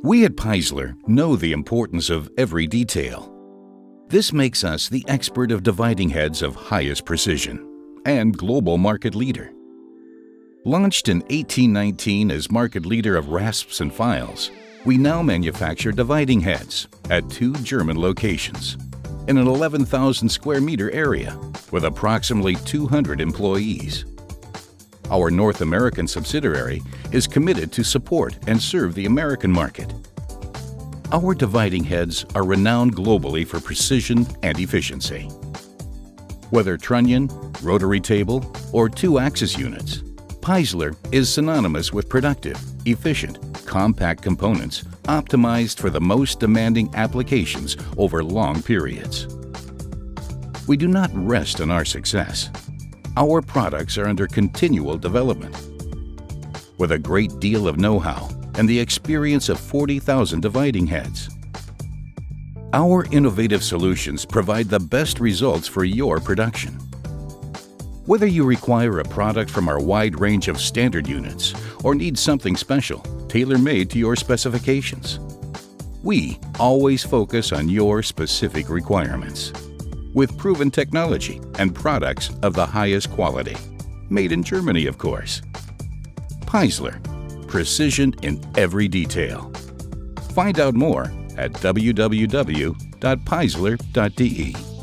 We at Peisler know the importance of every detail. This makes us the expert of dividing heads of highest precision and global market leader. Launched in 1819 as market leader of rasps and files, we now manufacture dividing heads at 2 German locations in an 11,000 square meter area with approximately 200 employees. Our North American subsidiary is committed to support and serve the American market. Our dividing heads are renowned globally for precision and efficiency. Whether trunnion, rotary table, or 2-axis units, Peisler is synonymous with productive, efficient, compact components optimized for the most demanding applications over long periods. We do not rest on our success. Our products are under continual development. With a great deal of know-how and the experience of 40,000 dividing heads, our innovative solutions provide the best results for your production. Whether you require a product from our wide range of standard units or need something special, tailor-made to your specifications, we always focus on your specific requirements with proven technology and products of the highest quality. Made in Germany, of course. Peisler, precision in every detail. Find out more at www.peisler.de.